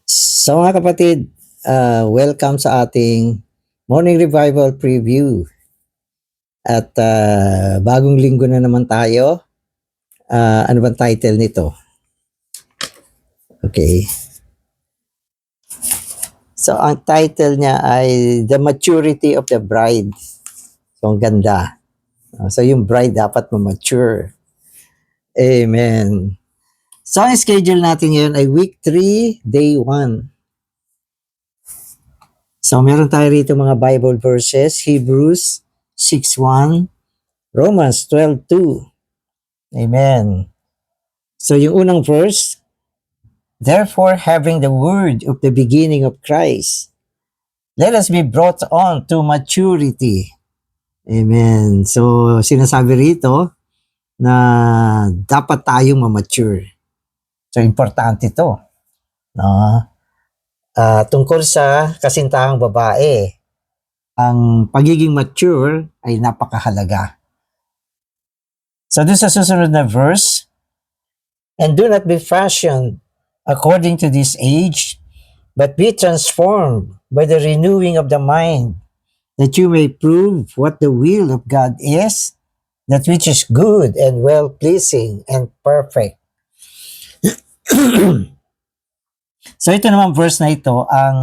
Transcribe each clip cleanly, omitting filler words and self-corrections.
So mga kapatid, welcome sa ating Morning Revival Preview. At bagong linggo na naman tayo. Ano bang title nito? Okay. So ang title niya ay The Maturity of the Bride. So ang ganda. So yung bride dapat ma-mature. Amen. So ang schedule natin ngayon ay week 3, day 1. So meron tayo rito mga Bible verses, Hebrews 6:1, Romans 12:2. Amen. So yung unang verse, therefore having the word of the beginning of Christ, let us be brought on to maturity. Amen. So sinasabi rito na dapat tayong ma-mature. So importante ito. No? Tungkol sa kasintahang babae, ang pagiging mature ay napakahalaga. So doon sa susunod na verse, and do not be fashioned according to this age, but be transformed by the renewing of the mind, that you may prove what the will of God is, that which is good and well-pleasing and perfect. So ito naman verse na ito, ang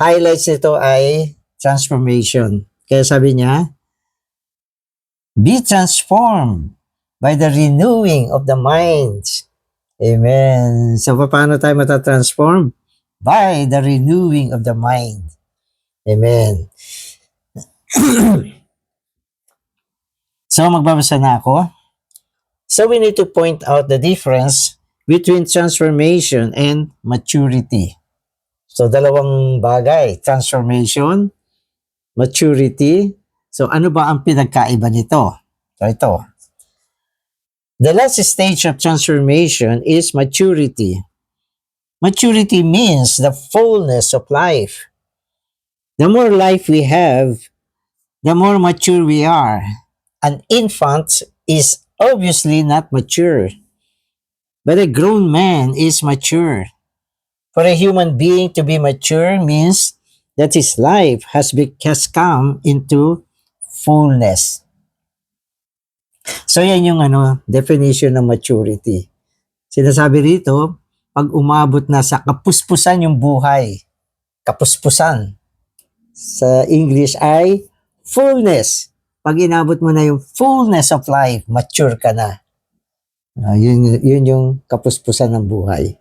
highlights nito ay transformation. Kaya sabi niya, be transformed by the renewing of the mind. Amen. So paano tayo matatransform? By the renewing of the mind. Amen. So magbabasa na ako. So we need to point out the difference between transformation and maturity. So dalawang bagay, transformation, maturity. So ano ba ang pinagkaiba nito? So ito. The last stage of transformation is maturity. Maturity means the fullness of life. The more life we have, the more mature we are. An infant is obviously not mature, but a grown man is mature. For a human being to be mature means that his life has come into fullness. So yan yung definition ng maturity. Sinasabi rito, pag umabot na sa kapuspusan yung buhay, kapuspusan. Sa English ay fullness. Pag inabot mo na yung fullness of life, mature ka na. Yun yung kapuspusan ng buhay.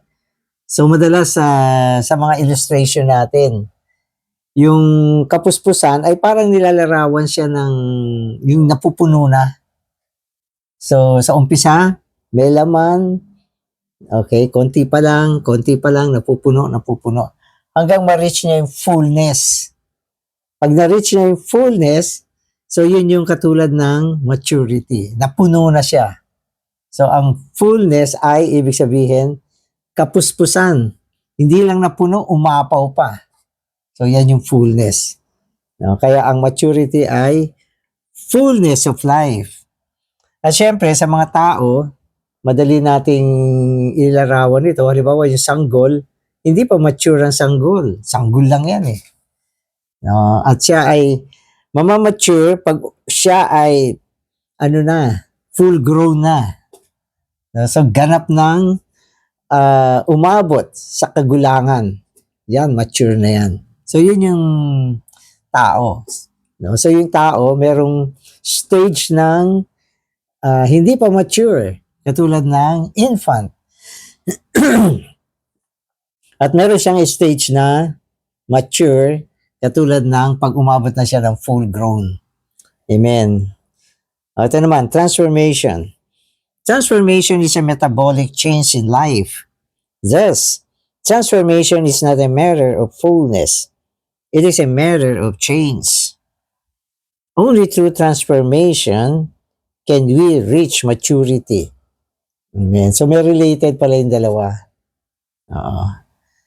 So madalas sa mga illustration natin, yung kapuspusan ay parang nilalarawan siya ng yung napupuno na. So sa umpisa, may laman, okay, konti pa lang, napupuno. Hanggang ma-reach niya yung fullness. Pag na-reach niya yung fullness, so yun yung katulad ng maturity. Napuno na siya. So ang fullness ay ibig sabihin, kapuspusan. Hindi lang napuno, umapaw pa. So yan yung fullness. No? Kaya ang maturity ay fullness of life. At syempre sa mga tao, madali nating ilarawan ito. Halimbawa yung sanggol, hindi pa mature ang sanggol. Sanggol lang yan eh. No? At siya ay mamamature pag siya ay full grown na. No? So ganap ng umabot sa kagulangan. Yan, mature na yan. So, yun yung tao. No? So, yung tao, merong stage ng hindi pa mature. Katulad ng infant. At meron siyang stage na mature, katulad ng pag umabot na siya ng full grown. Amen. Ito naman, transformation. Transformation is a metabolic change in life. Thus, transformation is not a matter of fullness. It is a matter of change. Only through transformation can we reach maturity. Amen. So may related pala yung dalawa.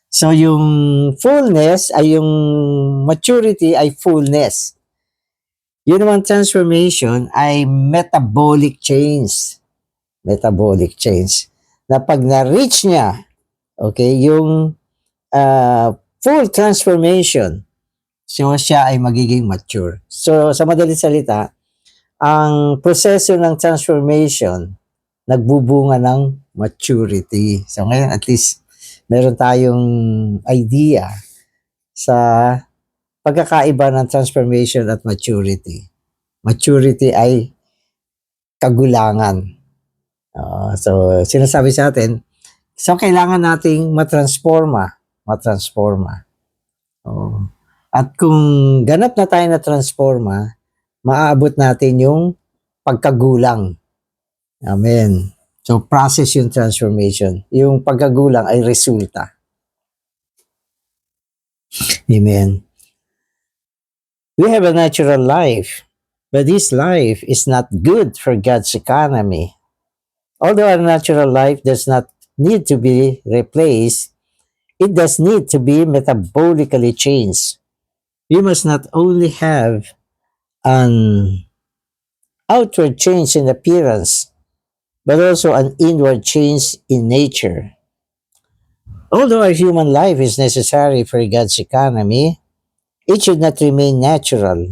So yung fullness ay yung maturity ay fullness. Yun naman transformation ay metabolic change. Metabolic change. Na pag na-reach niya, okay, yung full transformation, so siya ay magiging mature. So sa madaling salita, ang proseso ng transformation nagbubunga ng maturity. So ngayon at least meron tayong idea sa pagkakaiba ng transformation at maturity. Maturity ay kagulangan. So sinasabi sa atin, so kailangan nating matransforma. At kung ganap na tayo na transforma, maaabot natin yung pagkagulang. Amen. So, process yung transformation. Yung pagkagulang ay resulta. Amen. We have a natural life, but this life is not good for God's economy. Although our natural life does not need to be replaced, it does need to be metabolically changed. We must not only have an outward change in appearance, but also an inward change in nature. Although our human life is necessary for God's economy, it should not remain natural,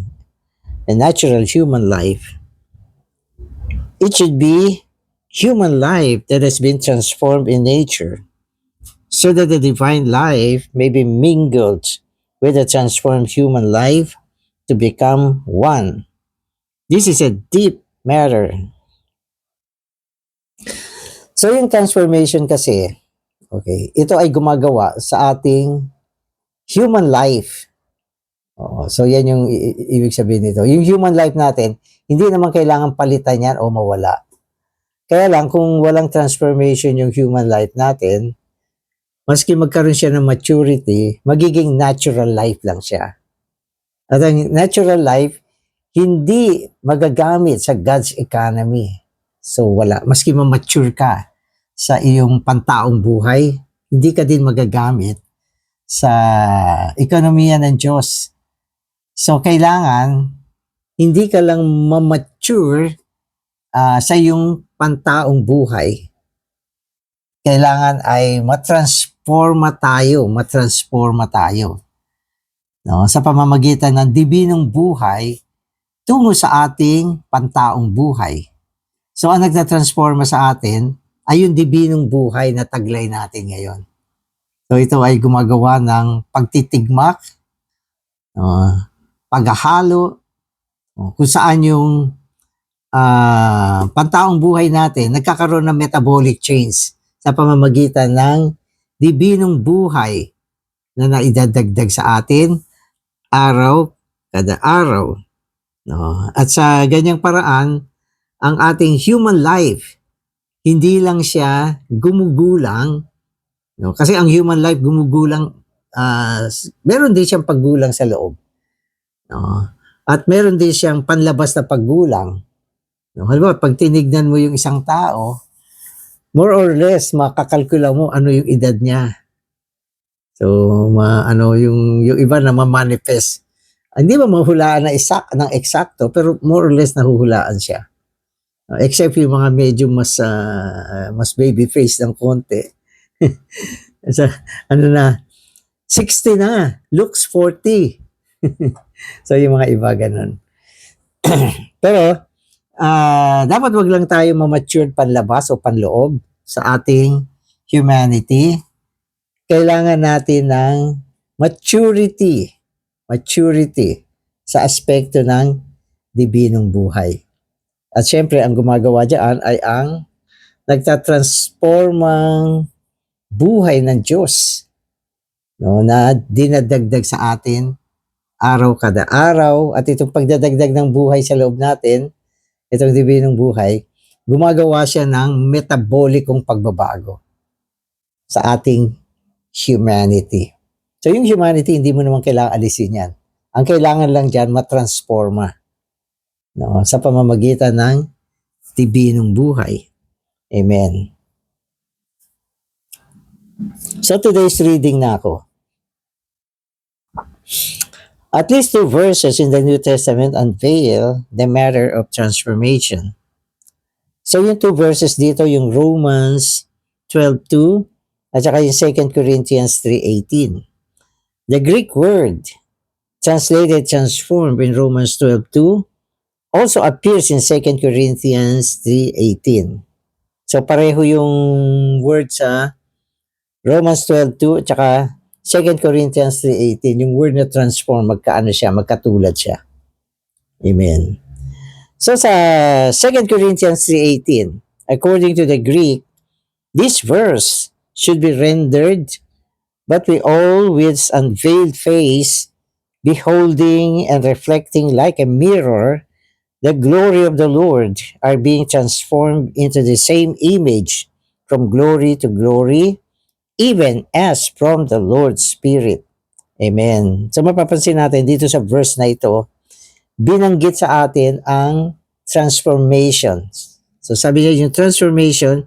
a natural human life. It should be human life that has been transformed in nature, so that the divine life may be mingled with the transformed human life to become one. This is a deep matter. So yung transformation kasi, okay, ito ay gumagawa sa ating human life. So yan yung ibig sabihin nito. Yung human life natin, hindi naman kailangan palitan yan o mawala. Kaya lang, kung walang transformation yung human life natin, maski magkaroon siya ng maturity, magiging natural life lang siya. At ang natural life, hindi magagamit sa God's economy. So wala. Maski ma-mature ka sa iyong pantaong buhay, hindi ka din magagamit sa ekonomiya ng Diyos. So kailangan, hindi ka lang ma-mature sa iyong pantaong buhay. Kailangan ay matransforma tayo. No? Sa pamamagitan ng dibinong buhay tungo sa ating pantaong buhay. So ang nagtatransforma sa atin ay yung dibinong buhay na taglay natin ngayon. So ito ay gumagawa ng pagtitigmak, paghahalo, kung saan yung pantaong buhay natin nagkakaroon ng metabolic change sa pamamagitan ng dibinong buhay na naidadagdag sa atin araw kada araw. At sa ganyang paraan, ang ating human life, hindi lang siya gumugulang, kasi ang human life gumugulang, meron din siyang paggulang sa loob. At meron din siyang panlabas na paggulang. Halimbawa, pag tinignan mo yung isang tao, more or less, makakalkula mo ano yung edad niya. So, yung iba na ma-manifest. Hindi ba mahulaan ng eksakto, pero more or less nahuhulaan siya. Except yung mga medyo mas baby face ng konti. So, 60 na, looks 40. So, yung mga iba ganun. Pero, dapat wag lang tayo ma-mature panlabas o panloob sa ating humanity. Kailangan natin ng maturity sa aspekto ng dibinong buhay. At syempre, ang gumagawa dyan ay ang nagtatransformang buhay ng Diyos, na dinadagdag sa atin araw kada araw. At itong pagdadagdag ng buhay sa loob natin, itong dibinong buhay, gumagawa siya ng metabolikong pagbabago sa ating humanity. So yung humanity, hindi mo naman kailangan alisin yan. Ang kailangan lang dyan, matransforma. Sa pamamagitan ng dibinong buhay. Amen. So today's reading na ako. At least two verses in the New Testament unveil the matter of transformation. So yung two verses dito, yung Romans 12:2 at saka yung 2 Corinthians 3:18. The Greek word translated transformed in Romans 12:2 also appears in 2 Corinthians 3:18. So pareho yung word sa Romans 12:2 at saka 2 Corinthians 3:18. Yung word na transform, magkatulad siya. Amen. So sa 2 Corinthians 3:18, according to the Greek, this verse should be rendered, but we all with unveiled face, beholding and reflecting like a mirror the glory of the Lord, are being transformed into the same image from glory to glory, even as from the Lord's Spirit. Amen. So mapapansin natin dito sa verse na ito, binanggit sa atin ang transformation. So sabi niya yung transformation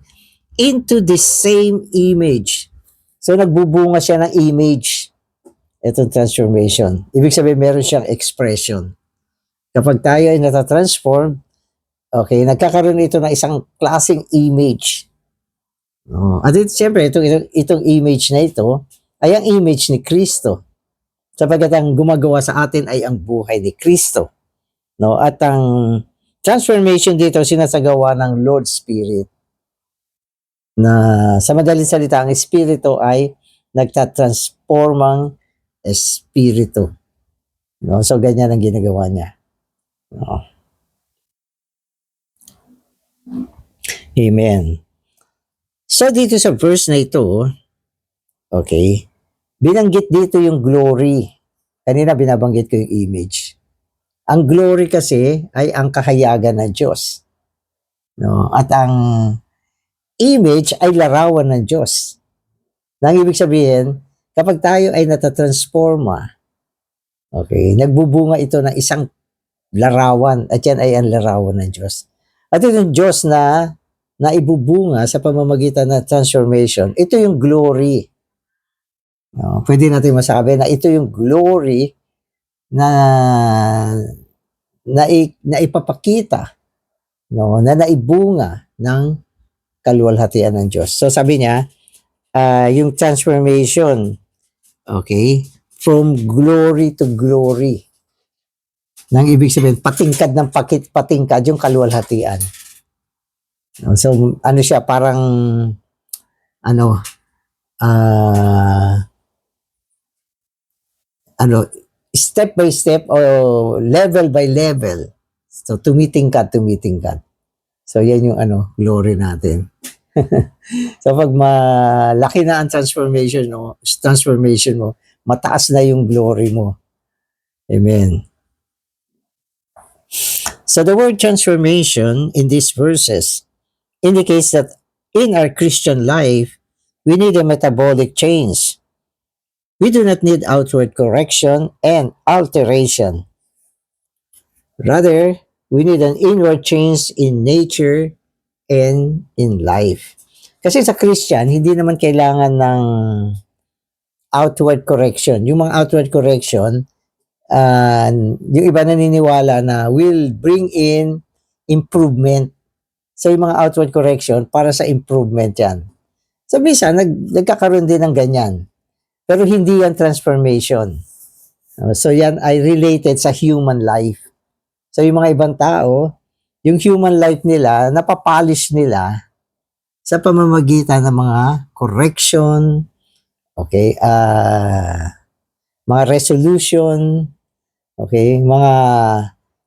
into the same image. So nagbubunga siya ng image. Itong transformation. Ibig sabihin meron siyang expression. Kapag tayo ay natatransform, okay, nagkakaroon ito ng isang klaseng image. At siyempre, itong image na ito ay ang image ni Kristo. Sapagkat ang gumagawa sa atin ay ang buhay ni Kristo. No? At ang transformation dito sinasagawa ng Lord Spirit. Na sa madaling salita, ang Espiritu ay nagtatransformang Espiritu. No? So, ganyan ang ginagawa niya. No? Amen. So, dito sa verse na ito, okay, binanggit dito yung glory. Kanina binabanggit ko yung image. Ang glory kasi ay ang kahayagan ng Diyos. No? At ang image ay larawan ng Diyos. Nang ibig sabihin, kapag tayo ay natatransforma, okay, nagbubunga ito ng isang larawan at yan ay ang larawan ng Diyos. At itong Diyos na ibubunga sa pamamagitan ng transformation, ito yung glory. No, pwede natin masabi na ito yung glory na ipapakita, no, na naibunga ng kaluwalhatian ng Diyos. So sabi niya, yung transformation, okay, from glory to glory. Nang ibig sabihin, patingkad ng patingkad yung kaluwalhatian. So, ano siya, parang, step by step o level by level. So, tumitingkad. So, yan yung glory natin. So, pag malaki na ang transformation mo, mataas na yung glory mo. Amen. So the word transformation in these verses indicates that in our Christian life, we need a metabolic change. We do not need outward correction and alteration. Rather, we need an inward change in nature and in life. Kasi sa Christian, hindi naman kailangan ng outward correction. Yung mga outward correction, yung iba naniniwala na will bring in improvement. So yung mga outward correction para sa improvement yan. So minsan nagkakaroon din ng ganyan. Pero hindi yan transformation. So yan ay related sa human life. So yung mga ibang tao, yung human life nila, napapolish nila sa pamamagitan ng mga correction, okay, mga resolution, okay, mga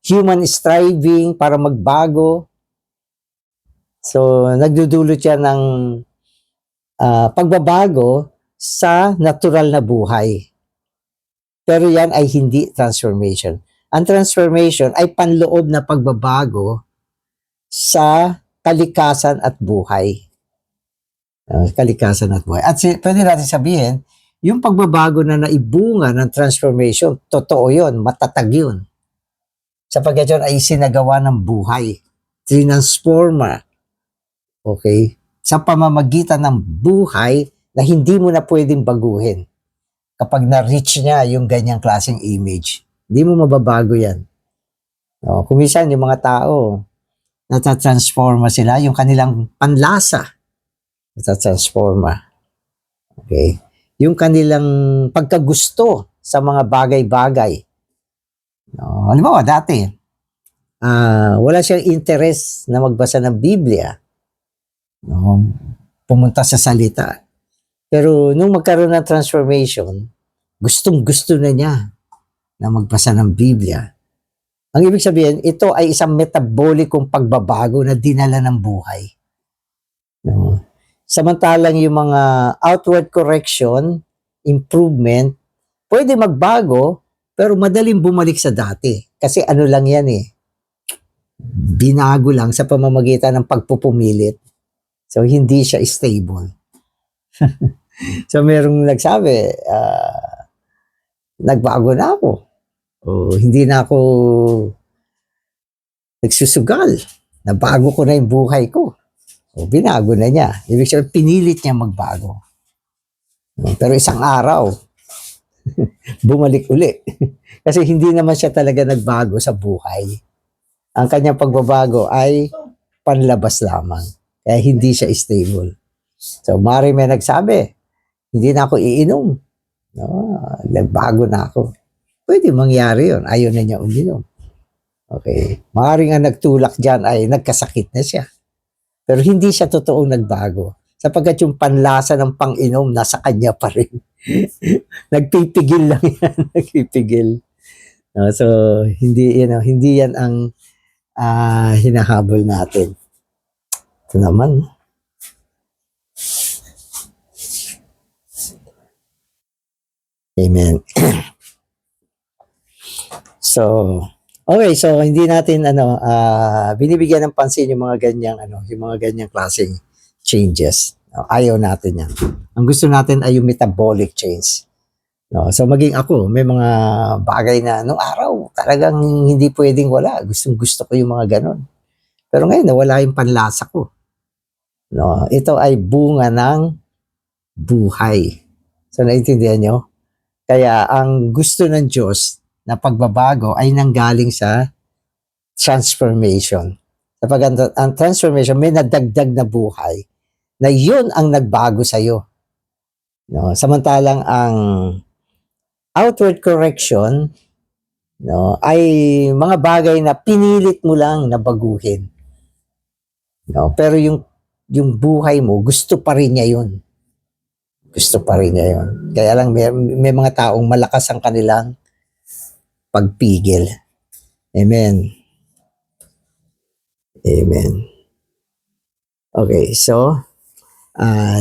human striving para magbago. So, nagdudulot yan ng pagbabago sa natural na buhay. Pero yan ay hindi transformation. Ang transformation ay panloob na pagbabago sa kalikasan at buhay. Kalikasan at buhay. At pwede natin sabihin, yung pagbabago na naibunga ng transformation, totoo yun, matatag yun. Sapagkat yun ay sinagawa ng buhay. Transforma. Okay? Sa pamamagitan ng buhay na hindi mo na pwedeng baguhin kapag na-reach niya yung ganyang klaseng image. Hindi mo mababago yan. Kung minsan yung mga tao, natatransforma sila, yung kanilang panlasa, natatransforma. Okay? Yung kanilang pagkagusto sa mga bagay-bagay. Halimbawa, dati, wala siyang interest na magbasa ng Biblia. Pumunta sa salita. Pero nung magkaroon ng transformation, gustong-gusto na niya na magbasa ng Biblia. Ang ibig sabihin, ito ay isang metabolikong pagbabago na dinala ng buhay. Samantalang yung mga outward correction, improvement, pwede magbago, pero madaling bumalik sa dati. Kasi ano lang yan binago lang sa pamamagitan ng pagpupumilit. So, hindi siya stable. So, merong nagsabi, nagbago na ako. Hindi na ako nagsusugal. Nabago ko na yung buhay ko. Binago na niya. Ibig sabihin, pinilit niya magbago. Pero isang araw, bumalik uli. Kasi hindi naman siya talaga nagbago sa buhay. Ang kanyang pagbabago ay panlabas lamang. Kaya hindi siya stable. So, mari may nagsabi, hindi na ako iinom. Nagbago na ako. Pwede mangyari yun. Ayaw na niya uminom. Okay. Maaaring ang nagtulak dyan ay nagkasakit na siya. Pero hindi siya totoong nagbago. Sapagkat yung panlasa ng pang-inom nasa kanya pa rin. Nagpipigil lang yan. Nagpipigil. So, hindi yan ang hinahabol natin. Ito naman. Amen. So, okay, so hindi natin binibigyan ng pansin yung mga ganyang klaseng changes. Ayaw natin yan. Ang gusto natin ay yung metabolic change. So maging ako, may mga bagay na nung araw talagang hindi pwedeng wala. Gusto ko yung mga ganon. Pero ngayon nawala yung panlasa ko. Ito ay bunga ng buhay. So naintindihan nyo? Kaya ang gusto ng Diyos na pagbabago ay nanggaling sa transformation. Sapagkat ang transformation, may nadagdag na buhay na yun ang nagbago sa'yo. Samantalang ang outward correction ay mga bagay na pinilit mo lang na baguhin. Pero yung buhay mo, gusto pa rin niya yun. Gusto pa rin niya yun. Kaya lang may mga taong malakas ang kanilang pagpigil. Amen. Amen. Okay, so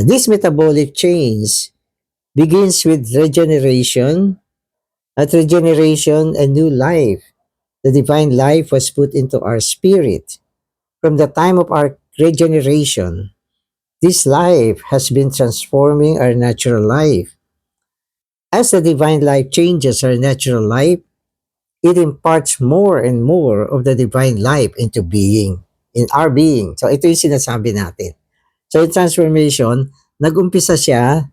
this metabolic change begins with regeneration. At regeneration, a new life. The divine life was put into our spirit. From the time of our regeneration, this life has been transforming our natural life. As the divine life changes our natural life, it imparts more and more of the divine life into being, in our being. So ito yung sinasabi natin. So in transformation, nag-umpisa siya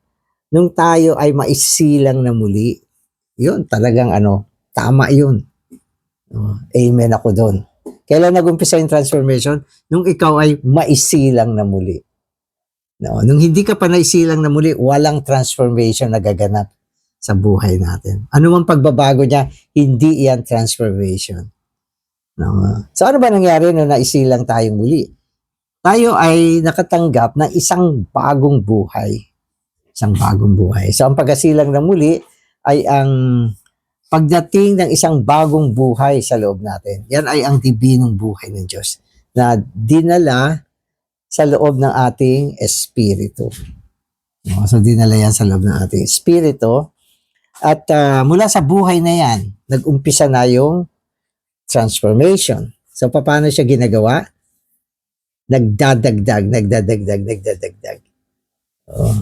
nung tayo ay maisilang na muli. Yun, talagang tama yun. Amen ako doon. Kailan nag-umpisa yung transformation? Nung ikaw ay maisilang na muli. Nung hindi ka pa naisilang na muli, walang transformation na gaganap sa buhay natin. Ano mang pagbabago niya, hindi yan transformation. So ano ba nangyari nung naisilang tayong muli? Tayo ay nakatanggap ng isang bagong buhay. Isang bagong buhay. So ang pagkasilang na muli ay ang pagdating ng isang bagong buhay sa loob natin. Yan ay ang dibinong buhay ng Diyos na dinala sa loob ng ating espiritu. So dinala yan sa loob ng ating espiritu. At mula sa buhay na yan, nag-umpisa na yung transformation. So paano siya ginagawa? Nagdadagdag.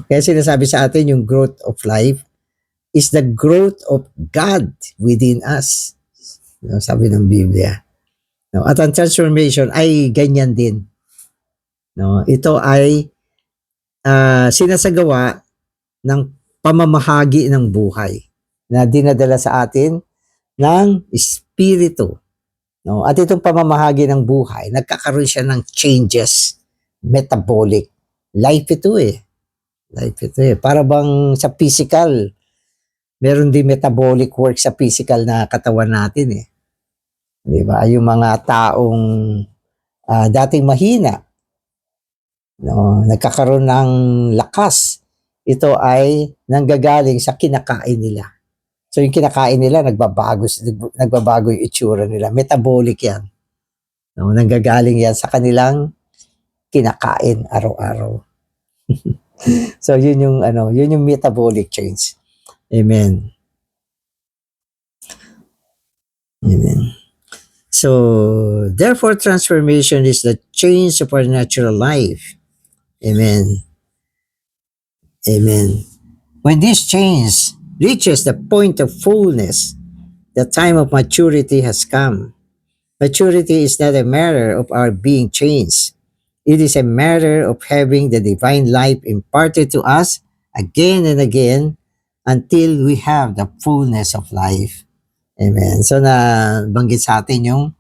Kaya sinasabi sa atin yung growth of life is the growth of God within us. Sabi ng Biblia. At ang transformation ay ganyan din. Ito ay sinasagawa ng pamamahagi ng buhay na dinadala sa atin ng espiritu. No? At itong pamamahagi ng buhay, nagkakaroon siya ng changes, metabolic. Life ito eh. Life ito eh. Para bang sa physical, meron din metabolic work sa physical na katawan natin eh. Di ba? Yung mga taong dating mahina, no, nagkakaroon ng lakas. Ito ay nanggagaling sa kinakain nila. So yung kinakain nila, nagbabago yung itsura nila. Metabolic yan. No, nanggagaling yan sa kanilang kinakain araw-araw. So yun yung metabolic change. Amen. Amen. So therefore transformation is the change of our natural life. Amen. Amen. When this change reaches the point of fullness, the time of maturity has come. Maturity is not a matter of our being changed. It is a matter of having the divine life imparted to us again and again until we have the fullness of life. Amen. So nabanggit sa atin yung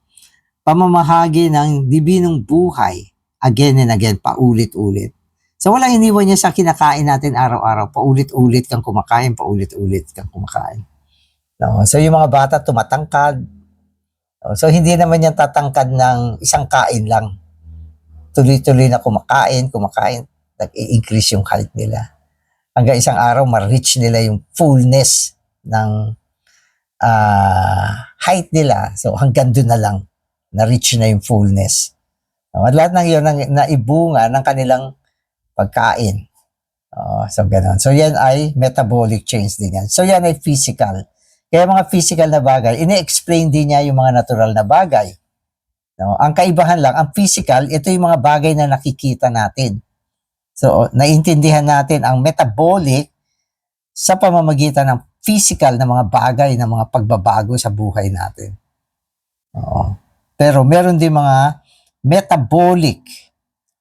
pamamahagi ng dibinong buhay again and again, paulit-ulit. So walang iniwan niya sa kinakain natin araw-araw. Paulit-ulit kang kumakain, paulit-ulit kang kumakain. No? So yung mga bata tumatangkad. So hindi naman yan tatangkad ng isang kain lang. Tuloy-tuloy na kumakain, nag-i-increase yung height nila. Hanggang isang araw, ma-reach nila yung fullness ng height nila. So hanggang doon na lang, na-reach na yung fullness. At lahat ng yun, naibunga ng kanilang pagkain. So gano'n. So yan ay metabolic change din yan. So yan ay physical. Kaya mga physical na bagay, ine-explain din niya yung mga natural na bagay. No? Ang kaibahan lang, ang physical, ito yung mga bagay na nakikita natin. So naiintindihan natin ang metabolic sa pamamagitan ng physical na mga bagay, na mga pagbabago sa buhay natin. Pero meron din mga metabolic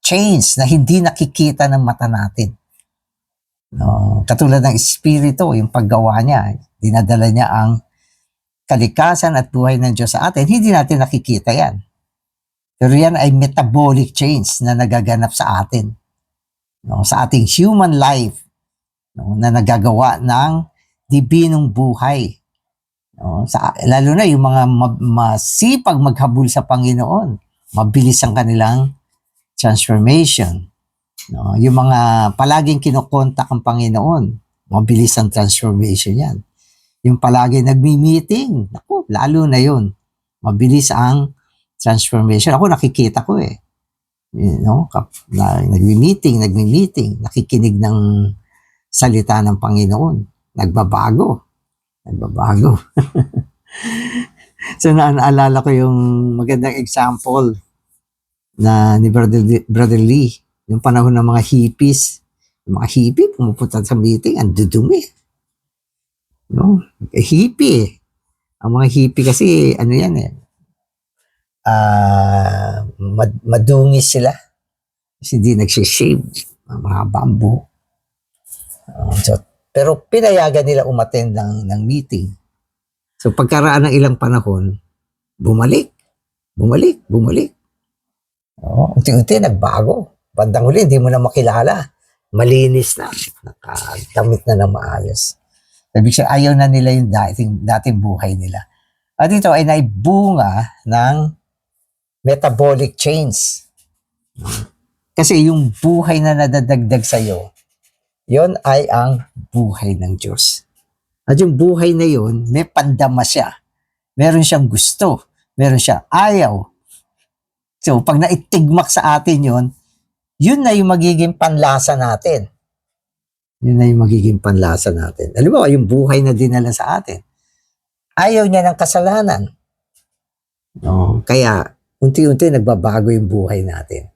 change na hindi nakikita ng mata natin. No, katulad ng espiritu, yung paggawa niya, dinadala niya ang kalikasan at buhay ng Diyos sa atin, hindi natin nakikita yan. Pero yan ay metabolic change na nagaganap sa atin. No, sa ating human life, no, na nagagawa ng dibinong buhay. No, lalo na yung mga masipag maghabol sa Panginoon, mabilis ang kanilang transformation. No, yung mga palaging kinokontak ang Panginoon, mabilis ang transformation yan. Yung palaging nagmi-meeting, naku, lalo na yun. Mabilis ang transformation. Ako nakikita ko eh. You know, nagmi-meeting, nakikinig ng salita ng Panginoon. Nagbabago. So naalala ko yung magandang example na ni Brother Lee, yung panahon ng mga hippies. Yung mga hippie, pumupunta sa meeting, ang dudumi. No? Hippie eh. Ang mga hippie kasi, ano yan eh, madungis sila. Kasi hindi nagsishave. Mga bamboo. Pero pinayagan nila umattend ng meeting. So pagkaraan ng ilang panahon, bumalik. Unti-unti nagbago. Bandang huli, hindi mo na makilala. Malinis na. Nakadamit na ng maayos. Sabi siya, ayaw na nila yung dating buhay nila. At ito ay naibunga ng metabolic change. Kasi yung buhay na nadadagdag sa'yo, yon ay ang buhay ng Diyos. At yung buhay na yon, may pandama siya. Meron siyang gusto. Meron siyang ayaw. So, pag naitigmak sa atin yon, yun na yung magiging panlasa natin. Alam mo, yung buhay na dinala sa atin. Ayaw niya ng kasalanan. No? Kaya, unti-unti nagbabago yung buhay natin.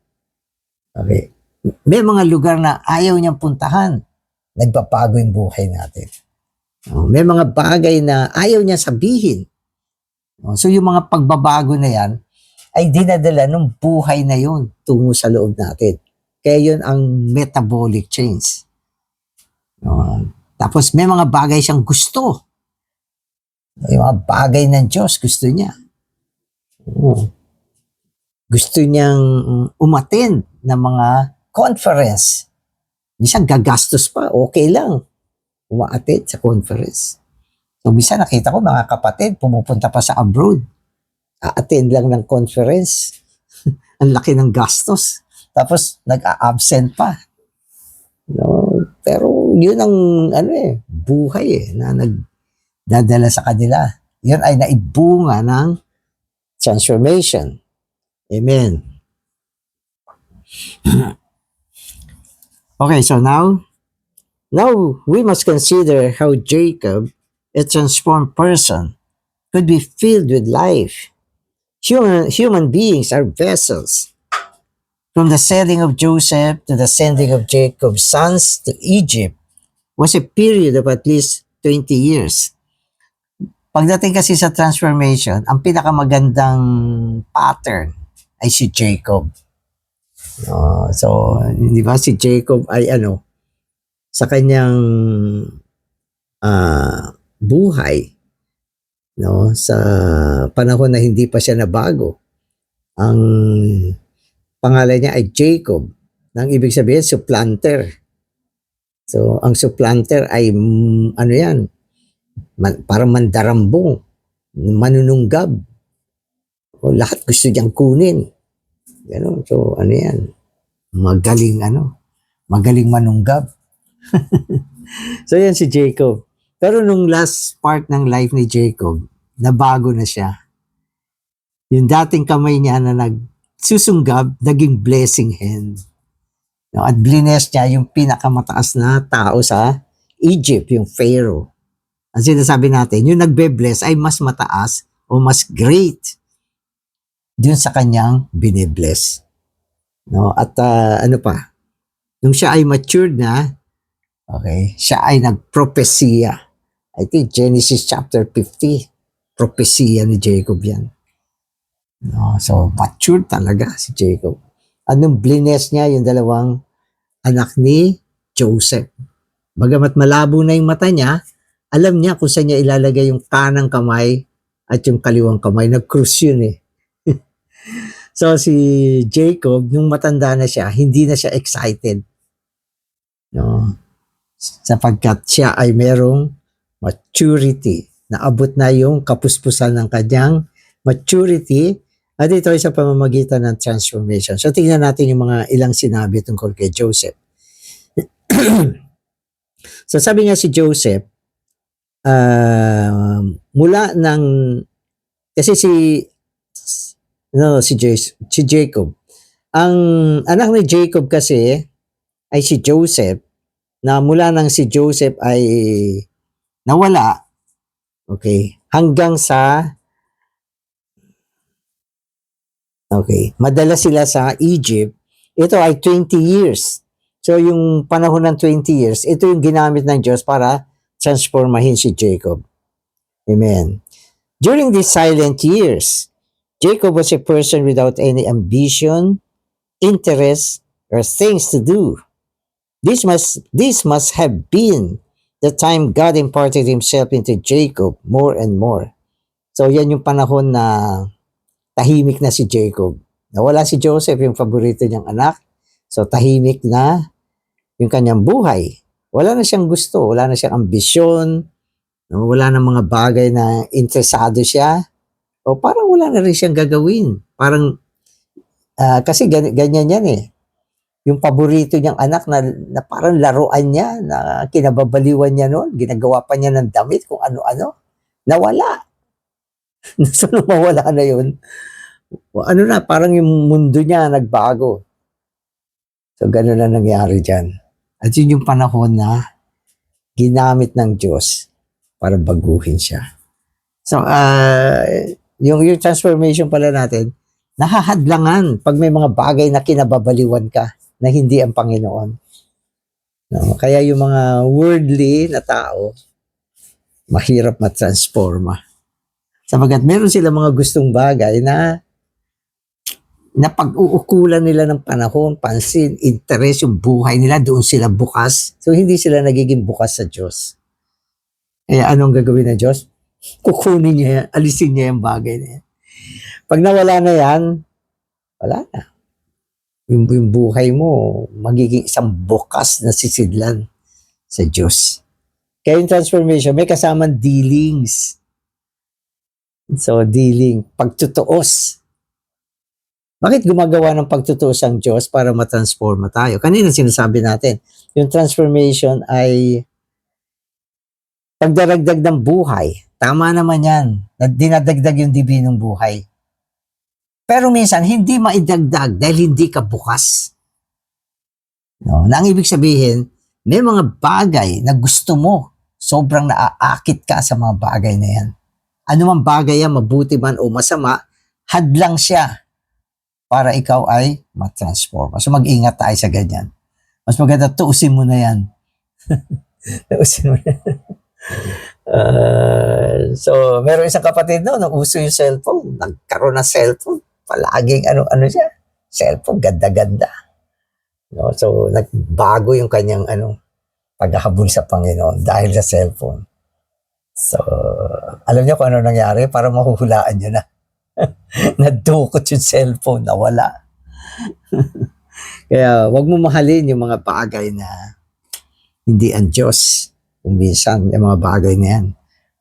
Okay. May mga lugar na ayaw niyang puntahan. Nagbabago yung buhay natin. No? May mga bagay na ayaw niya sabihin. No? So, yung mga pagbabago na yan, ay dinadala ng buhay na yun tungo sa loob natin. Kaya yun ang metabolic change. Tapos may mga bagay siyang gusto. Yung mga bagay ng Diyos, gusto niya. Gusto niyang umattend ng mga conference. Minsan gagastos pa, okay lang. Uma-attend sa conference. So, minsan nakita ko mga kapatid, pumupunta pa sa abroad. A-attend lang ng conference. Ang laki ng gastos. Tapos, nag-a-absent pa. No? Pero, yun ang buhay na nagdadala sa kanila. Yun ay naibunga ng transformation. Amen. Okay, so now we must consider how Jacob, a transformed person, could be filled with life. Human beings are vessels. From the selling of Joseph to the sending of Jacob's sons to Egypt was a period of at least 20 years. Pagdating kasi sa transformation, ang pinakamagandang pattern ay si Jacob. So, di ba si Jacob ay sa kanyang buhay, sa panahon na hindi pa siya nabago, ang pangalan niya ay Jacob. Nang ibig sabihin, supplanter. So, ang supplanter ay parang mandarambong, manununggab. Lahat gusto niyang kunin. Ganon. So, yan? Magaling manunggab. So, yan si Jacob. Pero nung last part ng life ni Jacob, nabago na siya. Yung dating kamay niya na nagsusunggab, naging blessing hand. At blines niya yung pinakamataas na tao sa Egypt, yung Pharaoh. Ang sinasabi natin, yung nagbe-bless ay mas mataas o mas great dun sa kanyang binibless. At nung siya ay matured na, siya ay nagpropesiya. I think Genesis chapter 50, propesiya ni Jacob yan. So, matured talaga si Jacob. Anong blines niya yung dalawang anak ni Joseph. Bagamat malabo na yung mata niya, alam niya kung saan niya ilalagay yung kanang kamay at yung kaliwang kamay. Nag-cruise yun eh. So si Jacob, nung matanda na siya, hindi na siya excited. Sapagkat siya ay merong maturity. Naabot na yung kapuspusan ng kanyang maturity. At ito ay sa pamamagitan ng transformation. So tingnan natin yung mga ilang sinabi tungkol kay Joseph. So sabi nga si Joseph, mula ng, kasi si Jacob. Ang anak ni Jacob kasi ay si Joseph, na mula nang si Joseph ay nawala, hanggang sa, madala sila sa Egypt. Ito ay 20 years. So yung panahon ng 20 years, ito yung ginamit ng Diyos para transformahin si Jacob. Amen. During these silent years, Jacob was a person without any ambition, interest, or things to do. This must have been the time God imparted Himself into Jacob more and more. So yan yung panahon na tahimik na si Jacob. Nawala si Joseph, yung paborito niyang anak. So tahimik na yung kanyang buhay. Wala na siyang gusto, wala na siyang ambisyon, wala na mga bagay na interesado siya. O parang wala na rin siyang gagawin. Parang, kasi ganyan yan eh. Yung paborito niyang anak na parang laruan niya, na kinababaliwan niya noon, ginagawa pa niya ng damit, kung ano-ano, nawala. So, mawala na yun. Parang yung mundo niya nagbago. So, gano'n na nangyari dyan. At yun yung panahon na ginamit ng Diyos para baguhin siya. So, yung transformation pala natin, nahahadlangan pag may mga bagay na kinababaliwan ka na hindi ang Panginoon. Kaya yung mga worldly na tao, mahirap matransforma. Sabagat meron sila mga gustong bagay na pag-uukulan nila ng panahon, pansin, interes, yung buhay nila, doon sila bukas. So, hindi sila nagiging bukas sa Diyos. Kaya anong gagawin ng Diyos? Kukunin niya yan, alisin niya yung bagay na yan. Pag nawala na yan, wala na. Yung buhay mo, magiging isang bukas na sisidlan sa Diyos. Kaya yung transformation, may kasamang dealings. So, dealing, pagtutuos. Bakit gumagawa ng pagtutuos ang Diyos para matransforma tayo? Kanina sinasabi natin, yung transformation ay pagdaragdag ng buhay. Tama naman yan. Dinadagdag yung dibinong buhay. Pero minsan, hindi maidagdag dahil hindi ka bukas. No? Na ang ibig sabihin, may mga bagay na gusto mo, sobrang naaakit ka sa mga bagay na yan. Ano man bagay yan, mabuti man o masama, hadlang siya para ikaw ay matransform. So mag-ingat tayo sa ganyan. Mas maganda, tuusin mo na yan. Tuusin mo na. So, meron isang kapatid no, nung uso yung cellphone, nagkaroon ng cellphone, palaging ano siya, cellphone, ganda-ganda. No? So, nagbago yung kanyang paghahabol sa Panginoon dahil sa cellphone. So, alam niyo kung ano nangyari? Para mahuhulaan niyo na. Nadukot yung cellphone, nawala. Kaya, wag mo mahalin yung mga bagay na hindi ang Diyos. Kung minsan, yung mga bagay na yan,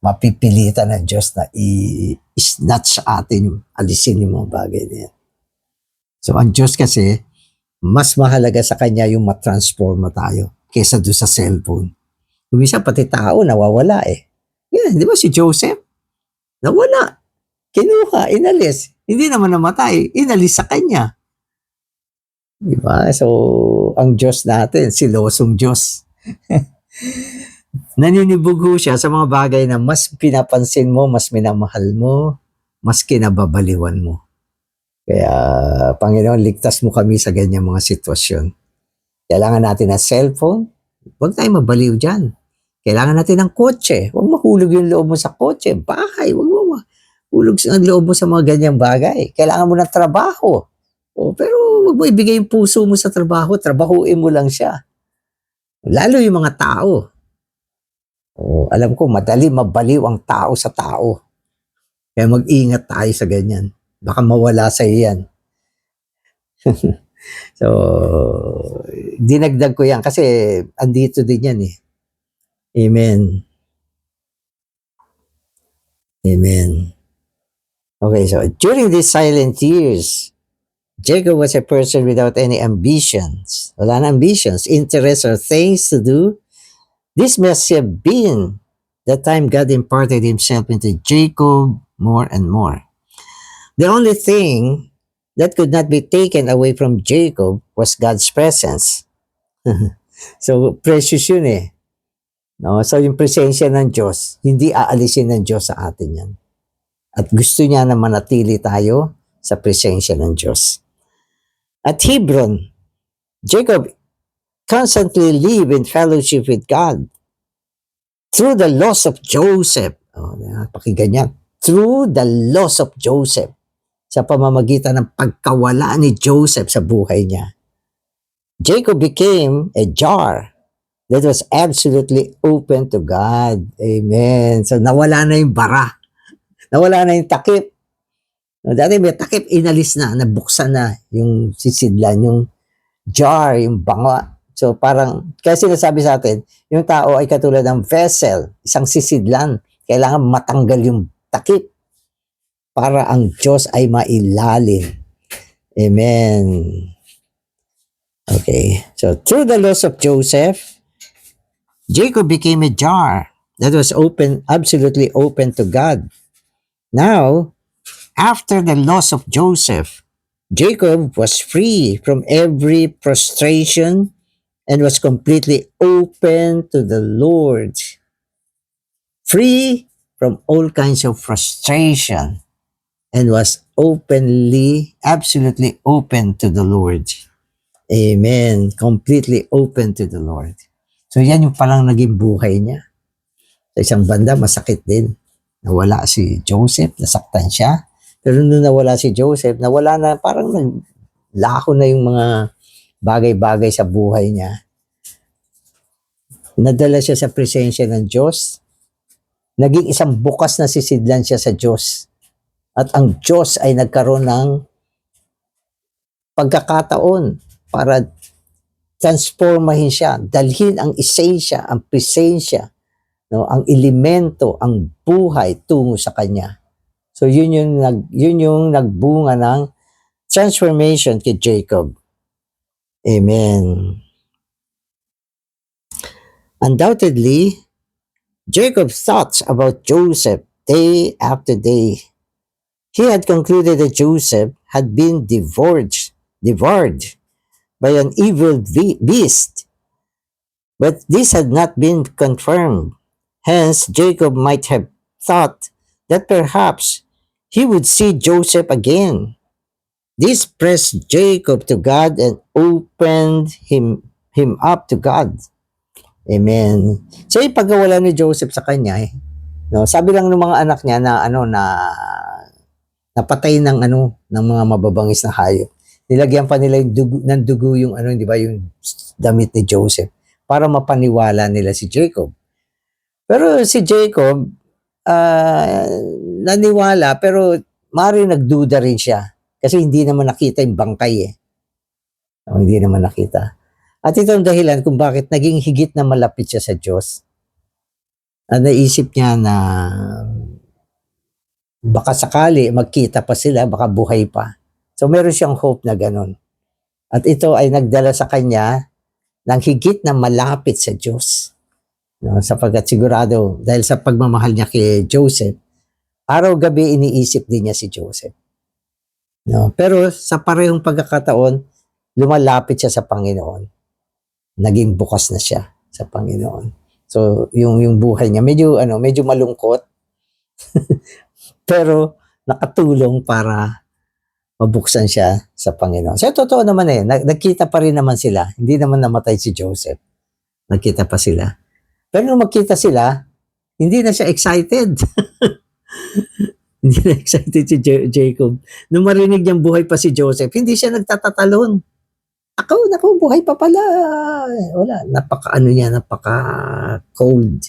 mapipilitan ng Diyos na i-snatch sa atin, alisin yung mga bagay na yan. So, ang Diyos kasi, mas mahalaga sa Kanya yung matransforma tayo kaysa doon sa cellphone. Kung minsan, pati tao, nawawala eh. Yan, di ba si Joseph? Nawala. Kinuha, inalis. Hindi naman namatay, inalis sa Kanya. Di ba? So, ang Diyos natin, silosong Diyos. Naninibugo siya sa mga bagay na mas pinapansin mo, mas minamahal mo, mas kinababaliwan mo. Kaya, Panginoon, ligtas mo kami sa ganyang mga sitwasyon. Kailangan natin ng cellphone, huwag tayo mabaliw dyan. Kailangan natin ng kotse, huwag mahulog yung loob mo sa kotse, bahay, huwag mo mahulog ang loob mo sa mga ganyang bagay. Kailangan mo ng trabaho. Pero huwag mo ibigay yung puso mo sa trabaho, trabahuin mo lang siya. Lalo yung mga tao. Alam ko, madali mabaliw ang tao sa tao. Kaya mag-ingat tayo sa ganyan. Baka mawala sa iyan. So, dinagdag ko yan kasi andito din yan eh. Amen. Amen. Okay, so during these silent years, Jacob was a person without any ambitions. Wala na ambitions, interests, or things to do. This must have been the time God imparted Himself into Jacob more and more. The only thing that could not be taken away from Jacob was God's presence. So, precious yun eh. No? So, yung presensya ng Diyos, hindi aalisin ng Diyos sa atin yan. At gusto niya na manatili tayo sa presensya ng Diyos. At Hebron, Jacob constantly lived in fellowship with God. Through the loss of Joseph, pakinggan yan, through the loss of Joseph, sa pamamagitan ng pagkawala ni Joseph sa buhay niya, Jacob became a jar that was absolutely open to God. Amen. So nawala na yung bara. Nawala na yung takip. Dati may takip, inalis na, nabuksan na yung sisidlan, yung jar, yung banga. So parang, kaya sinasabi sa atin, yung tao ay katulad ng vessel, isang sisidlan. Kailangan matanggal yung takip para ang Diyos ay mailalim. Amen. Okay. So through the loss of Joseph, Jacob became a jar that was open, absolutely open to God. Now, after the loss of Joseph, Jacob was free from every frustration and was completely open to the Lord. Free from all kinds of frustration and was openly, absolutely open to the Lord. Amen. Completely open to the Lord. So yan yung palang naging buhay niya. Sa isang banda, masakit din. Nawala si Joseph, nasaktan siya. Pero nung nawala si Joseph, nawala na, parang naglaho na yung mga bagay-bagay sa buhay niya. Nadala siya sa presensya ng Diyos. naging isang bukas na sisidlan siya sa Diyos. At ang Diyos ay nagkaroon ng pagkakataon para transformahin siya, dalhin ang esensya, ang presensya, no, ang elemento, ang buhay tungo sa kanya. So yun yung nagbunga ng transformation kay Jacob. Amen. Undoubtedly, Jacob's thoughts about Joseph day after day. He had concluded that Joseph had been devoured by an evil beast, but this had not been confirmed. Hence, Jacob might have thought that perhaps he would see Joseph again. This pressed Jacob to God and opened him up to God. Amen. So, yung pagkawala ni Joseph sa kanya, no, sabi lang ng mga anak niya na napatay ng mga mababangis na hayop. Nilagyan pa nila ng dugo yung di ba, yung damit ni Joseph para mapaniwala nila si Jacob. Pero si Jacob naniwala, pero maaaring nagduda rin siya kasi hindi naman nakita yung bangkay hindi naman nakita. At ito ang dahilan kung bakit naging higit na malapit siya sa Diyos. Naisip niya na baka sakali magkita pa sila, baka buhay pa. So meron siyang hope na ganun. At ito ay nagdala sa kanya ng higit na malapit sa Diyos. No, sapagkat sigurado, dahil sa pagmamahal niya kay Joseph, araw-gabi iniisip din niya si Joseph. No, pero sa parehong pagkakataon, lumalapit siya sa Panginoon. Naging bukas na siya sa Panginoon. So, yung buhay niya, medyo malungkot, pero nakatulong para mabuksan siya sa Panginoon. So, totoo naman nagkita pa rin naman sila. Hindi naman namatay si Joseph. Nagkita pa sila. Pero nung magkita sila, hindi na siya excited. Hindi na excited si Jacob. Nung marinig niyang buhay pa si Joseph, hindi siya nagtatatalon. Naku, buhay pa pala. Wala, napaka-cold.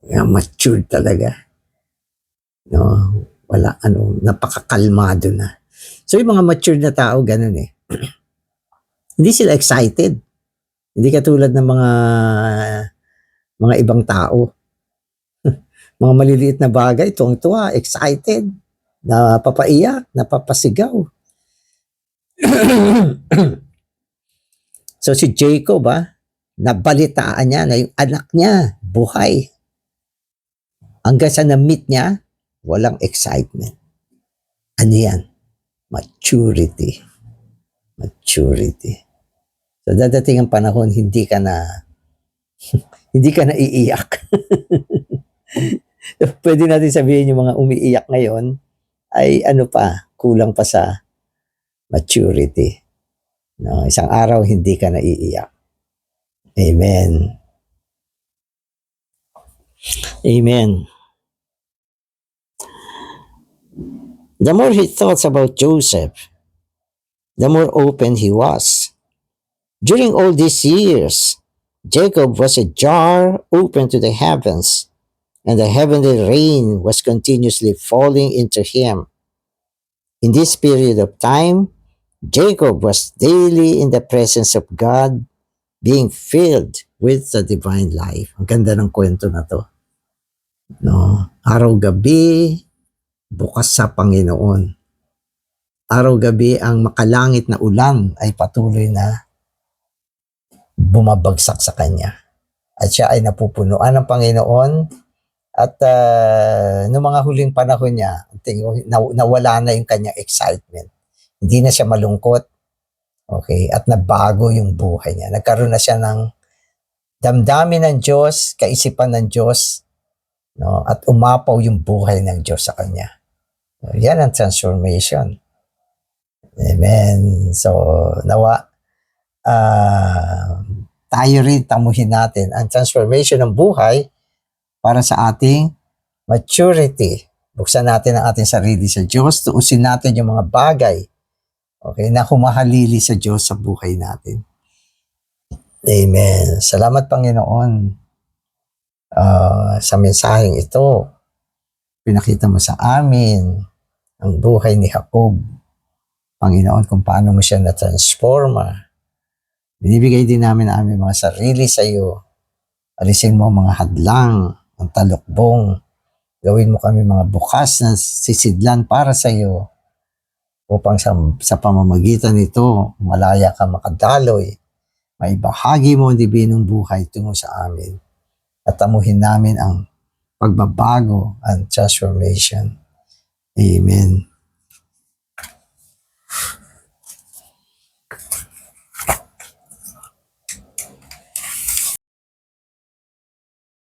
Matured talaga. No, wala, napaka-kalmado na. So, yung mga matured na tao, ganun Hindi sila excited. Hindi katulad ng mga ibang tao. Mga maliliit na bagay, tuwang-tuwa, excited, napapaiyak, napapasigaw. So si Jacob, nabalitaan niya na yung anak niya, buhay. Hanggang sa na-meet niya, walang excitement. Ano yan? Maturity. So dadating ang panahon, hindi ka na iiyak. Pwede natin sabihin yung mga umiiyak ngayon ay kulang pa sa maturity. No, isang araw hindi ka naiiyak. Amen. Amen. The more he thought about Joseph, the more open he was. During all these years, Jacob was a jar open to the heavens, and the heavenly rain was continuously falling into him. In this period of time, Jacob was daily in the presence of God, being filled with the divine life. Ang ganda ng kwento na to. No? Araw-gabi, bukas sa Panginoon. Araw-gabi, ang makalangit na ulan ay patuloy na bumabagsak sa kanya. At siya ay napupunuan ng Panginoon. At noong mga huling panahon niya, nawala na yung kanyang excitement. Hindi na siya malungkot. Okay? At nabago yung buhay niya. Nagkaroon na siya ng damdamin ng Diyos, kaisipan ng Diyos, no? At umapaw yung buhay ng Diyos sa kanya. So, yan ang transformation. Amen. So, nawa, tayo rin tamuhin natin ang transformation ng buhay para sa ating maturity. Buksan natin ang ating sarili sa Diyos, tuusin natin yung mga bagay, okay, na humahalili sa Diyos sa buhay natin. Amen. Salamat, Panginoon. sa mensaheng ito. Pinakita mo sa amin ang buhay ni Jacob, Panginoon, kung paano mo siya na-transforma. Binibigay din namin ang aming mga sarili sa iyo. Alisin mo ang mga hadlang, ang talukbong. Gawin mo kami mga bukas na sisidlan para sa iyo upang sa pamamagitan nito, malaya ka makadaloy. May bahagi mo ang dibinong buhay tungo sa amin. At amuhin namin ang pagbabago and transformation. Amen.